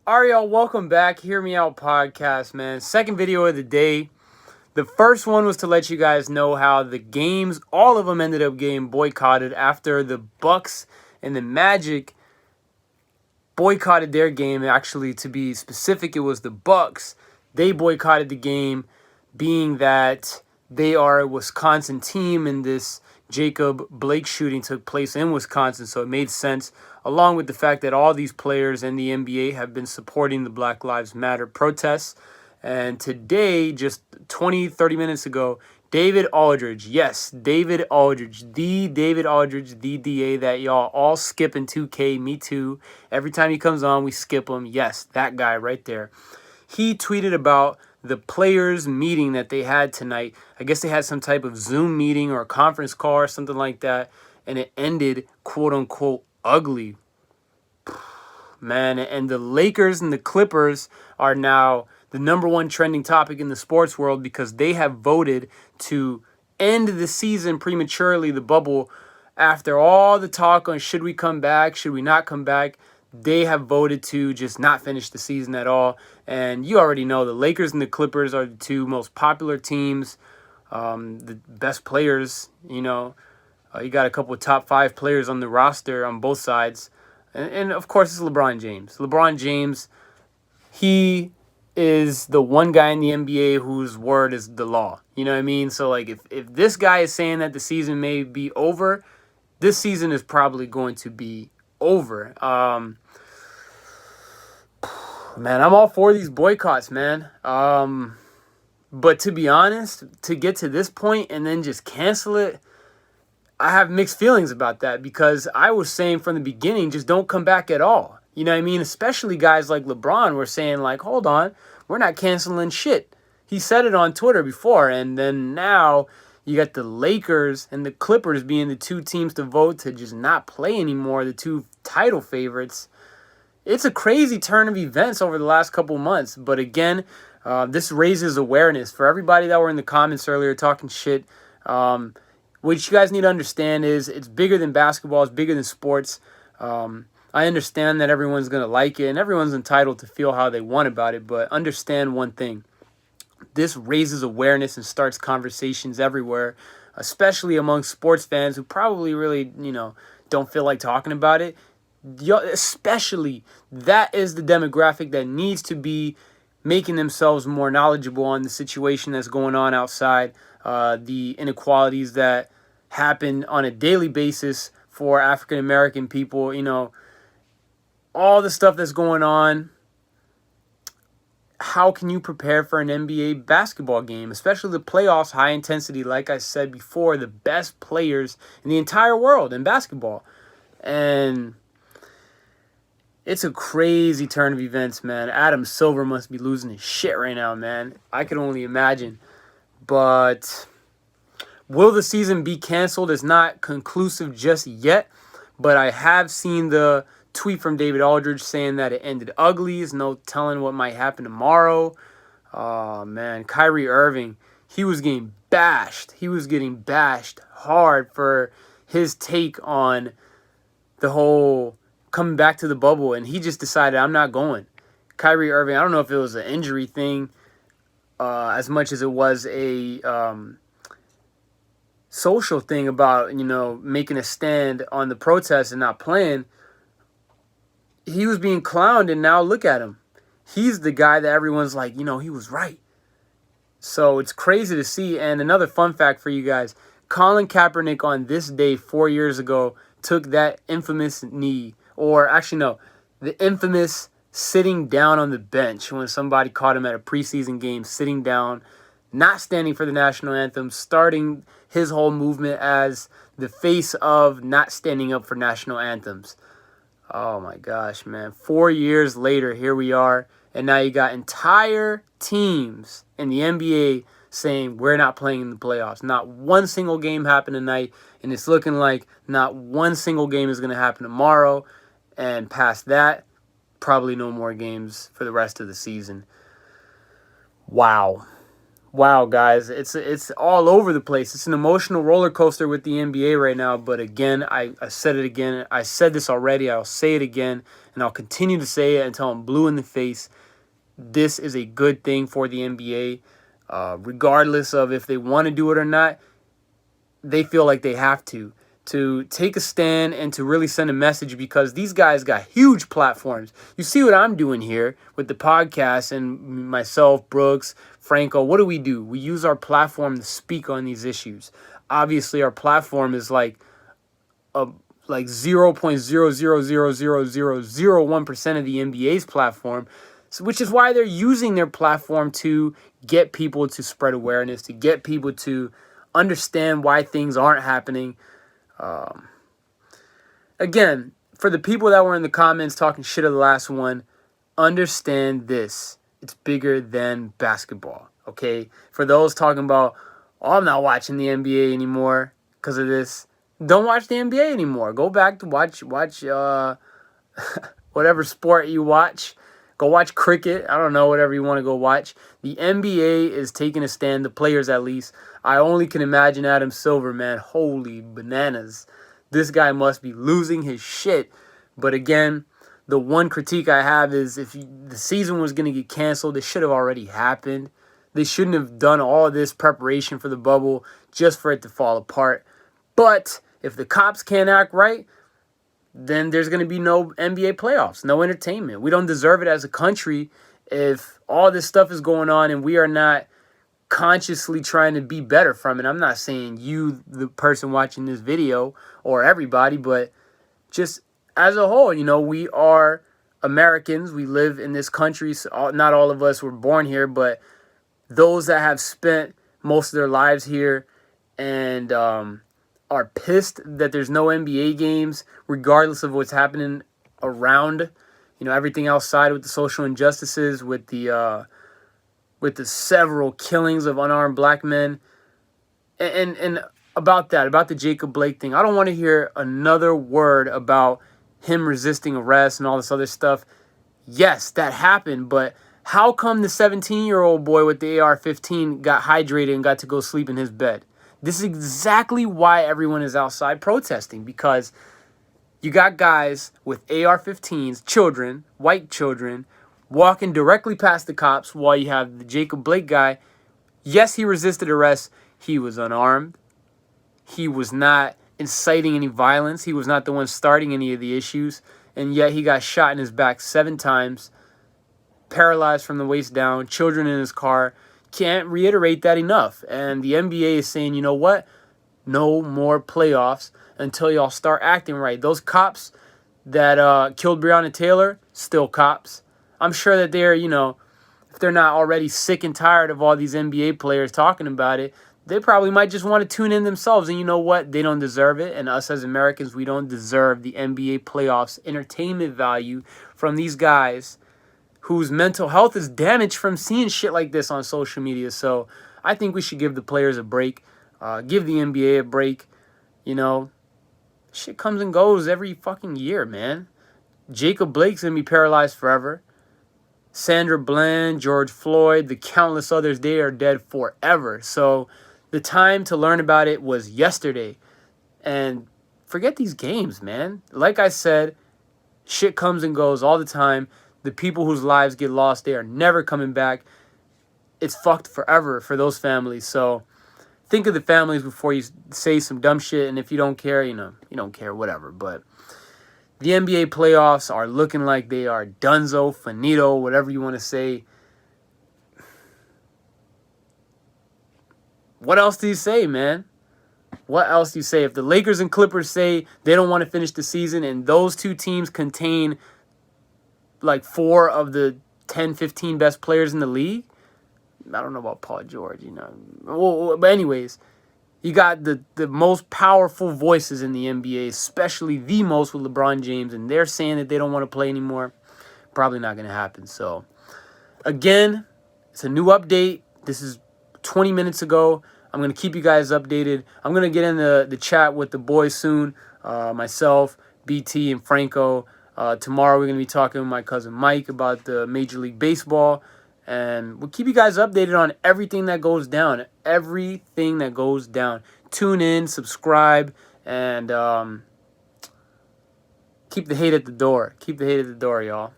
Ariel, welcome back. Hear Me Out podcast, man. Second video of the day. The first one was to let you guys know how the games, all of them ended up getting boycotted after the Bucks and the Magic boycotted their game. Actually, to be specific, it was the Bucks. They boycotted the game, being that they are a Wisconsin team, and this Jacob Blake shooting took place in Wisconsin, so it made sense, along with the fact that all these players in the NBA have been supporting the Black Lives Matter protests. And today, just 20, 30 minutes ago, David Aldridge, yes, David Aldridge, the David Aldridge, the DA that y'all all skip in 2K, me too. Every time he comes on, we skip him. Yes, that guy right there. He tweeted about the players' meeting that they had tonight. I guess they had some type of Zoom meeting or a conference call or something like that, and it ended, quote unquote, ugly. Man, and the Lakers and the Clippers are now the number one trending topic in the sports world because they have voted to end the season prematurely, the bubble, after all the talk on should we come back, should we not come back. They have voted to just not finish the season at all. And you already know the Lakers and the Clippers are the two most popular teams, the best players. You got a couple of top 5 players on the roster on both sides. And of course, it's LeBron James. LeBron James, he is the one guy in the NBA whose word is the law. You know what I mean? So, like, if this guy is saying that the season may be over, this season is probably going to be over. Man, I'm all for these boycotts, man. But to be honest, to get to this point and then just cancel it, I have mixed feelings about that because I was saying from the beginning, just don't come back at all. You know what I mean? Especially guys like LeBron were saying, like, hold on, we're not canceling shit. He said it on Twitter before, and then now you got the Lakers and the Clippers being the two teams to vote to just not play anymore, the two title favorites. It's a crazy turn of events over the last couple months. But again, this raises awareness for everybody that were in the comments earlier talking shit. What you guys need to understand is it's bigger than basketball. It's bigger than sports. I understand that everyone's going to like it and everyone's entitled to feel how they want about it. But understand one thing. This raises awareness and starts conversations everywhere, especially among sports fans who probably really, don't feel like talking about it. Especially, that is the demographic that needs to be making themselves more knowledgeable on the situation that's going on outside, the inequalities that happen on a daily basis for African American people, all the stuff that's going on. How can you prepare for an NBA basketball game, especially the playoffs, high intensity, like I said before, the best players in the entire world in basketball? And it's a crazy turn of events, man. Adam Silver must be losing his shit right now, man. I can only imagine. But will the season be canceled? It's not conclusive just yet. But I have seen the tweet from David Aldridge saying that it ended ugly. There's no telling what might happen tomorrow. Oh, man. Kyrie Irving, he was getting bashed. He was getting bashed hard for his take on the whole coming back to the bubble, and he just decided, I'm not going. Kyrie Irving, I don't know if it was an injury thing as much as it was a social thing about, making a stand on the protest and not playing. He was being clowned, and now look at him. He's the guy that everyone's like, he was right. So it's crazy to see. And another fun fact for you guys, Colin Kaepernick on this day 4 years ago took that infamous knee, or actually no, the infamous sitting down on the bench when somebody caught him at a preseason game, sitting down, not standing for the national anthem, starting his whole movement as the face of not standing up for national anthems. Oh my gosh, man. 4 years later, here we are. And now you got entire teams in the NBA saying we're not playing in the playoffs. Not one single game happened tonight. And it's looking like not one single game is going to happen tomorrow. And past that, probably no more games for the rest of the season. Wow. Wow, guys, it's all over the place. It's an emotional roller coaster with the NBA right now. But again, I said it again. I said this already. I'll say it again, and I'll continue to say it until I'm blue in the face. This is a good thing for the NBA, regardless of if they want to do it or not. They feel like they have to take a stand and to really send a message, because these guys got huge platforms. You see what I'm doing here with the podcast, and myself, Brooks, Franco. What do? We use our platform to speak on these issues. Obviously, our platform is like 0.0000001% of the NBA's platform, so, which is why they're using their platform to get people to spread awareness, to get people to understand why things aren't happening. Again, for the people that were in the comments talking shit of the last one, understand this. It's bigger than basketball, okay? For those talking about, oh, I'm not watching the NBA anymore because of this. Don't watch the NBA anymore. Go back to watch whatever sport you watch. Go watch cricket. I don't know, whatever you want to go watch. The NBA is taking a stand, the players at least. I only can imagine Adam Silver, man. Holy bananas. This guy must be losing his shit. But again, the one critique I have is if the season was going to get canceled, it should have already happened. They shouldn't have done all this preparation for the bubble just for it to fall apart. But if the cops can't act right, then there's going to be no NBA playoffs, no entertainment. We don't deserve it as a country if all this stuff is going on and we are not consciously trying to be better from it. I'm not saying you, the person watching this video, or everybody, but just as a whole, we are Americans. We live in this country. So not all of us were born here, but those that have spent most of their lives here and are pissed that there's no NBA games, regardless of what's happening around, everything outside with the social injustices, with the several killings of unarmed black men, and about the Jacob Blake thing. I don't want to hear another word about him resisting arrest and all this other stuff. Yes, that happened, but how come the 17-year-old boy with the AR-15 got hydrated and got to go sleep in his bed? This is exactly why everyone is outside protesting, because you got guys with AR-15s, children, white children, walking directly past the cops, while you have the Jacob Blake guy. Yes, he resisted arrest. He was unarmed. He was not inciting any violence. He was not the one starting any of the issues. And yet he got shot in his back 7 times, paralyzed from the waist down, children in his car. Can't reiterate that enough. And the NBA is saying, you know what? No more playoffs until y'all start acting right. Those cops that killed Breonna Taylor, still cops. I'm sure that they're, if they're not already sick and tired of all these NBA players talking about it, they probably might just want to tune in themselves. And you know what? They don't deserve it. And us as Americans, we don't deserve the NBA playoffs entertainment value from these guys whose mental health is damaged from seeing shit like this on social media. So I think we should give the players a break. Give the NBA a break. Shit comes and goes every fucking year, man. Jacob Blake's going to be paralyzed forever. Sandra Bland, George Floyd, the countless others, they are dead forever. So the time to learn about it was yesterday. And forget these games, man. Like I said, shit comes and goes all the time. The people whose lives get lost, they are never coming back. It's fucked forever for those families. So think of the families before you say some dumb shit. And if you don't care, you don't care, whatever. But the NBA playoffs are looking like they are dunzo, finito, whatever you want to say. What else do you say, man? What else do you say? If the Lakers and Clippers say they don't want to finish the season and those two teams contain like 4 of the 10, 15 best players in the league, I don't know about Paul George, Well, but anyways, you got the most powerful voices in the NBA, especially the most with LeBron James, and they're saying that they don't want to play anymore. Probably not going to happen. So, again, it's a new update. This is 20 minutes ago. I'm going to keep you guys updated. I'm going to get in the chat with the boys soon, myself, BT, and Franco. Tomorrow we're going to be talking with my cousin Mike about the Major League Baseball. And we'll keep you guys updated on everything that goes down. Everything that goes down. Tune in, subscribe, and keep the hate at the door. Keep the hate at the door, y'all.